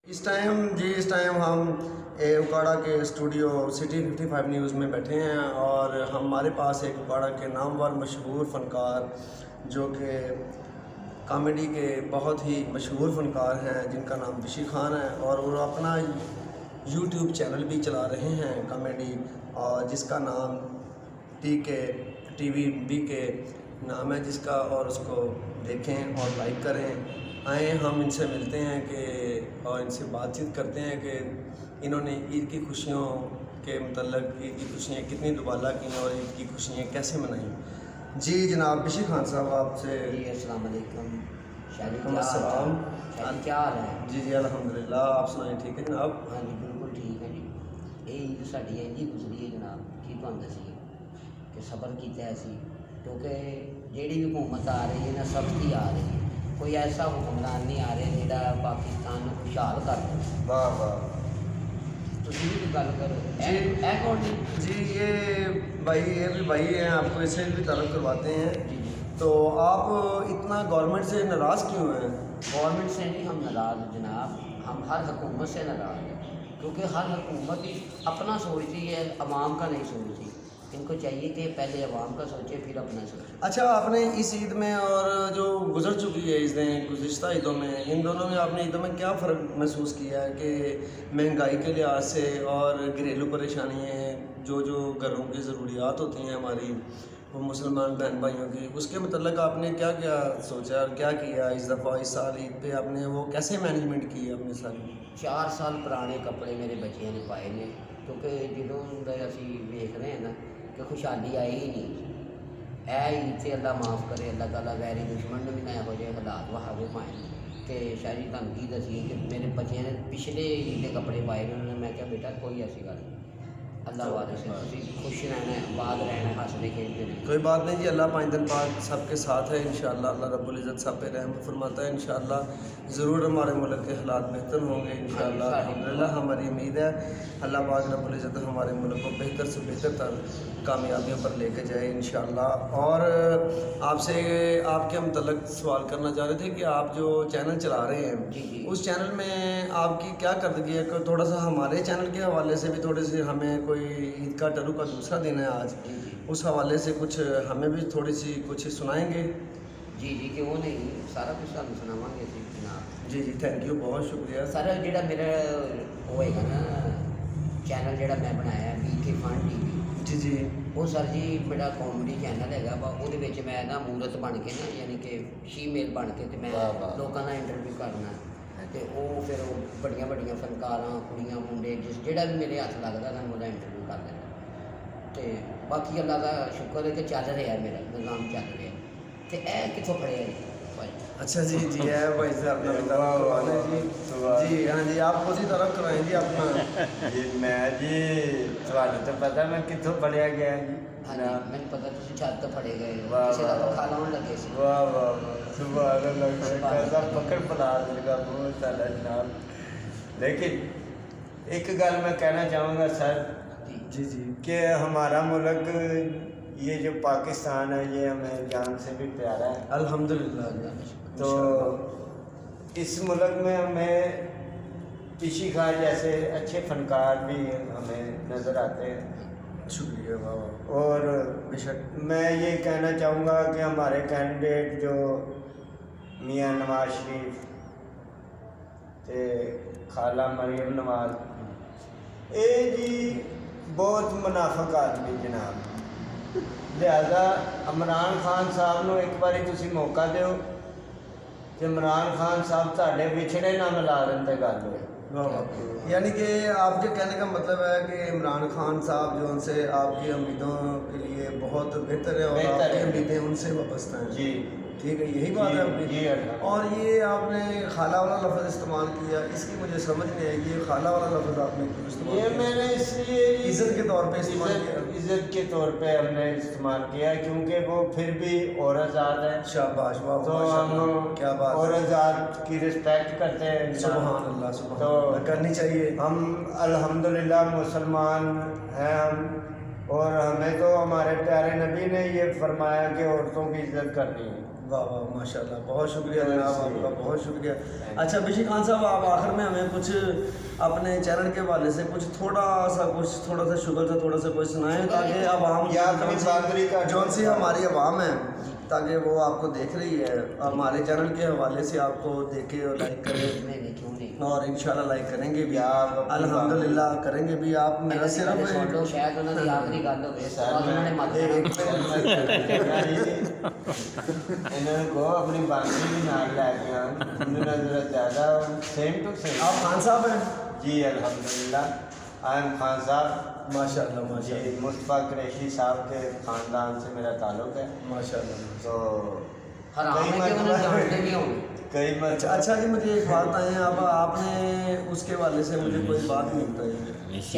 اس time ہم اکاڑا کے studio city 55 news میں بیٹھے ہیں اور ہمارے پاس ایک اکاڑا کے نامور مشہور فنکار جو کہ کامیڈی کے بہت ہی مشہور فنکار ہیں جن کا نام بشی خان ہے اور وہ اپنا یوٹیوب چینل بھی چلا رہے ہیں کامیڈی اور جس کا نام TK نام ہے جس کا، اور اس کو دیکھیں اور لائک کریں۔ آئیں ہم ان سے ملتے ہیں اور ان سے بات چیت کرتے ہیں کہ انہوں نے عید کی خوشیوں کے متعلق عید کی خوشیاں کتنی دوبالا کی اور عید کی خوشیاں کیسے منائیں۔ جی جناب بشی خان صاحب آپ سے۔ جی السلام علیکم وعلیکم السلام۔ کیا حال ہے؟ جی الحمدللہ، آپ سنائیں ٹھیک ہے جناب؟ ہاں جی بالکل ٹھیک ہے جی۔ یہ عید ساڈی انج ہی گزری ہے جناب، کی تمہیں دسی کہ صبر کیتا ہے اسی، کیونکہ جیڑی بھی حکومت آ رہی ہے نا سختی آ رہی ہے، کوئی ایسا حکمران نہیں آ رہا جہاں پاکستان کو خوشحال کر دے۔ واہ واہ، تسی بھی گل کرو۔ اے کون جی؟ جی یہ بھی بھائی ہیں، آپ کو اس سے بھی تعارف کرواتے ہیں۔ جی جی۔ تو آپ اتنا گورنمنٹ سے ناراض کیوں ہیں؟ گورنمنٹ سے نہیں ہم ناراض جناب، ہم ہر حکومت سے ناراض ہیں، کیونکہ ہر حکومت اپنا سوچتی ہے، عوام کا نہیں سوچتی۔ ان کو چاہیے کہ پہلے عوام کا سوچے پھر اپنا سوچے۔ اچھا، آپ نے اس عید میں اور جو گزر چکی ہے عیدیں گزشتہ عیدوں میں، ان دونوں میں آپ نے عیدوں میں کیا فرق محسوس کیا ہے کہ مہنگائی کے لحاظ سے اور گھریلو پریشانیاں جو گھروں کی ضروریات ہوتی ہیں ہماری وہ مسلمان بہن بھائیوں کی، اس کے متعلق آپ نے کیا کیا سوچا اور کیا کیا اس دفعہ اس سال عید پہ آپ نے وہ کیسے مینجمنٹ کی اپنے ساری؟ 4 سال پرانے کپڑے میرے بچے نے پائے نے، کیونکہ جدوں اسی ویخ رہے ہیں نا کہ خوشحالی آئی ہی نہیں۔ اے عید سے اللہ معاف کرے، اللہ تعالیٰ غیر دشمن نے بھی نہ ہو جائے حالات وہاوے پائیں کہ شاید جی تم کی دسی کہ میرے بچے نے پچھلے عید کے کپڑے پائے نے، انہوں نے میں کہا بیٹا کوئی ایسی گل نہیں، اللہ والے سے تسی خوش رہنا ہے، آباد رہنا ہے، ہنسنے کھیلتے رہنا۔ کوئی بات نہیں جی، اللہ 5 دن بعد سب کے ساتھ ہے انشاءاللہ، اللہ رب العزت سب پہ رحم فرماتا ہے انشاءاللہ، ضرور ہمارے ملک کے حالات بہتر ہوں گے انشاءاللہ، الحمدللہ ہماری امید ہے اللہ پاک رب العزت ہمارے ملک کو بہتر سے بہتر تر کامیابیوں پر لے کے جائے انشاءاللہ۔ اور آپ سے آپ کے متعلق سوال کرنا چاہ رہے تھے کہ آپ جو چینل چلا رہے ہیں اس چینل میں آپ کی کیا کردگی ہے کہ تھوڑا سا ہمارے چینل کے حوالے سے بھی تھوڑے سے ہمیں کوئی عید کا ٹرو کا دوسرا دن ہے آج، اس حوالے سے کچھ ہمیں بھی تھوڑی سی کچھ سنائیں گے؟ جی کیوں نہیں، سارا کچھ سانوں سناواں گے جناب۔ جی تھینک یو، بہت شکریہ سر۔ جڑا میرا ہوئے گا نا چینل جڑا میں بنایا BK Fun TV، جی وہ سر جی میرا کامیڈی چینل ہے وہ میں نا مورت بن کے نا یعنی کہ شیمیل بن کے تے میں لوگوں کا انٹرویو کرنا تے وہ پھر بڑیاں بڑیاں فنکاراں کڑیاں منڈے جڑا بھی میرے ہاتھ لگتا نا وہ انٹرویو کر لینا تے باقی اللہ کا شکر ہے کہ چل رہا ہے، میرا نظام چل رہا ہے۔ تے اے کتوں پڑھے ہے بھائی؟ اچھا جی ہے بھائی صاحب اپنا بھی تعارف کروانے جی ہاں جی، آپ خود ہی تعارف کروائیں جی اپنا۔ جی میں جی تھوڑے تو پتہ میں کتوں پڑھیا گیا جی؟ ہاں جی میں پتہ تسی چھت تو پڑھے گئے، واہ کسی کا پنکھا لاؤن لگے سی۔ واہ واہ سبحان اللہ، کیسا پکڑ پلا لگا بہت سارا جناب۔ لیکن ایک گل میں کہنا چاہوں گا سر جی کہ ہمارا ملک یہ جو پاکستان ہے یہ ہمیں جان سے بھی پیارا ہے الحمدللہ۔ تو اس ملک میں ہمیں بشی خان جیسے اچھے فنکار بھی ہمیں نظر آتے ہیں، شکریہ واہ۔ اور بے شک میں یہ کہنا چاہوں گا کہ ہمارے کینڈیڈیٹ جو میاں نواز شریف تے خالہ مریم نواز، یہ جی بہت منافق آدمی جناب، لہذا عمران خان صاحب نو ایک باری تسی موقع دیو کہ عمران خان صاحب تھوڑے وچھڑے نہ ملا دیں تے گل ہوئے۔ یعنی کہ آپ کے کہنے کا مطلب ہے کہ عمران خان صاحب جو ان سے آپ کی امیدوں کے لیے بہت بہتر ہے اور آپ کی امیدیں ان سے وابستہ ہیں۔ جی ٹھیک ہے، یہی بات ہے آپ جی کی۔ اور یہ آپ نے خالہ والا لفظ استعمال کیا، اس کی مجھے سمجھ نہیں آئی کہ خالہ والا لفظ آپ نے کیوں استعمال یہ کیا؟ میں نے اس لیے عزت کے طور پہ استعمال کیا، عزت کے طور پہ ہم نے استعمال کیا کیونکہ وہ پھر بھی عورت ذات ہے، شاباش واہ تو ہم کیا بات ہے، عورت ذات کی رسپیکٹ کرتے ہیں سبحان اللہ سبحان تو اللہ، کرنی چاہیے۔ ہم الحمدللہ مسلمان ہیں ہم، اور ہمیں تو ہمارے پیارے نبی نے یہ فرمایا کہ عورتوں کی عزت کرنی ہے۔ واہ واہ ماشاءاللہ، بہت شکریہ جناب آپ کا، بہت شکریہ۔ اچھا بشیر خان صاحب، آپ آخر میں ہمیں کچھ اپنے چینل کے حوالے سے کچھ تھوڑا سا شکر سے تھوڑا سا کچھ سنائیں، تاکہ عوام یا اپنی بہادری کا جون سی ہماری عوام ہے، تاکہ وہ آپ کو دیکھ رہی ہے، ہمارے چینل کے حوالے سے آپ کو دیکھے اور لائک کرے، کیوں نہیں، اور انشاءاللہ لائک کریں گے بھی، آپ الحمدللہ کریں گے بھی۔ آپ میرا صرف سن لو، شاید انہوں نے آخری گل انہوں کو اپنی بانسی بھی نال لے کے آن ذرا زیادہ سیم ٹو سیم۔ آپ خان صاحب ہیں؟ جی الحمدللہ، آئم خان صاحب، ماشاءاللہ جی ماشاءاللہ مصطفیٰ قریشی صاحب کے خاندان سے میرا تعلق ہے، ماشاءاللہ۔ تو حرام ہے کہ انہیں جانتے بھی ہوں۔ کئی مرتبہ اچھا جی، مجھے ایک بات بتائیں، اب آپ نے اس کے حوالے سے مجھے کوئی بات نہیں بتائی،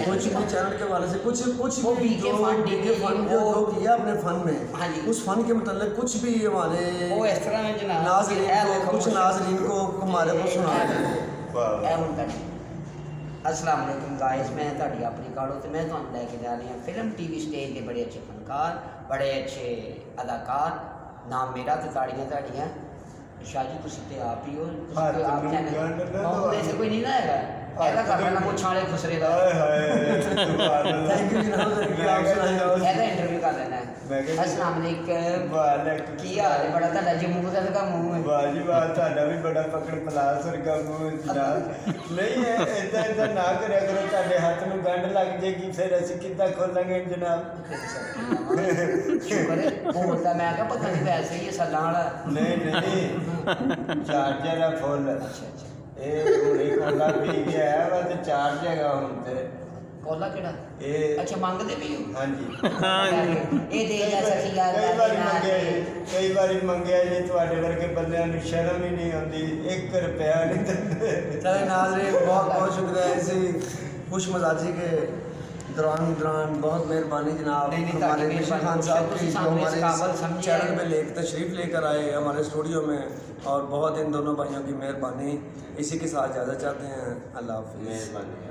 کچھ بھی چینل کے حوالے سے کچھ وہ بھی BK فن جو کیا اپنے فن میں، ہاں جی، اس فن کے متعلق کچھ بھی ہمارے وہ اس طرح ہے جناب، ناظرین کو، کچھ ناظرین کو ہمارے کو سنائیں۔ اے ہوندا نہیں۔ السلام علیکم گائز، میں تہاڈی اپنی کاڑو تے میں تہانوں لے کے جا رہی ہوں فلم ٹی وی سٹیج کے بڑے اچھے فنکار، بڑے اچھے اداکار، نام میرا تے تاڑیاں تہاڈیاں۔ شاہ جی تسی تے آپ ہی ہو، آپ چینل سے کوئی نہیں نہ ہے ایسا کر لینا مچھاں والے خسرے دا، تھینک یو جناب، آپ سنائیں گے۔ ایسا انٹرویو کر لینا ہے۔ السلام علیکم، کی حال ہے؟ بڑا تہاڈا جموں کشمیر کا منہ ہے۔ واہ جی واہ، تہاڈا بھی بڑا پکڑ پلاس ورگا منہ جناب۔ نہیں ہے ایسا نہ کریا کرو، تہاڈے ہاتھ میں گنڈ لگ جائے گی، پھر اسی کداں کھولیں گے جناب؟ شکر ہے بولتا، میں کہا پتہ نہیں ویسے ہی سلاں والا۔ نہیں چارجر ہے فل، اچھا اچھا، یہ ہوئی کولا پی گیا ہے وا تے چارج ہے گا ہن تے کولا کیڑا؟ یہ اچھا منگتے بھی ہو؟ ہاں جی، یہ دے جا سکی یار، کئی باری منگیا جی، تواڈے ورگے بندیاں نوں شرم ہی نہیں آندی، 1 روپیہ نہیں دندے۔ چلے ناظرین، بہت بہت شکریہ اسی خوش مزاجی کے دوران بہت مہربانی جناب ہمارے بشیر خان صاحب کی، جو ہمارے چینل پہ تشریف لے کر آئے ہمارے اسٹوڈیو میں، اور بہت ان دونوں بھائیوں کی مہربانی۔ اسی کے ساتھ اجازت چاہتے ہیں، اللہ حافظ۔ مہربانی۔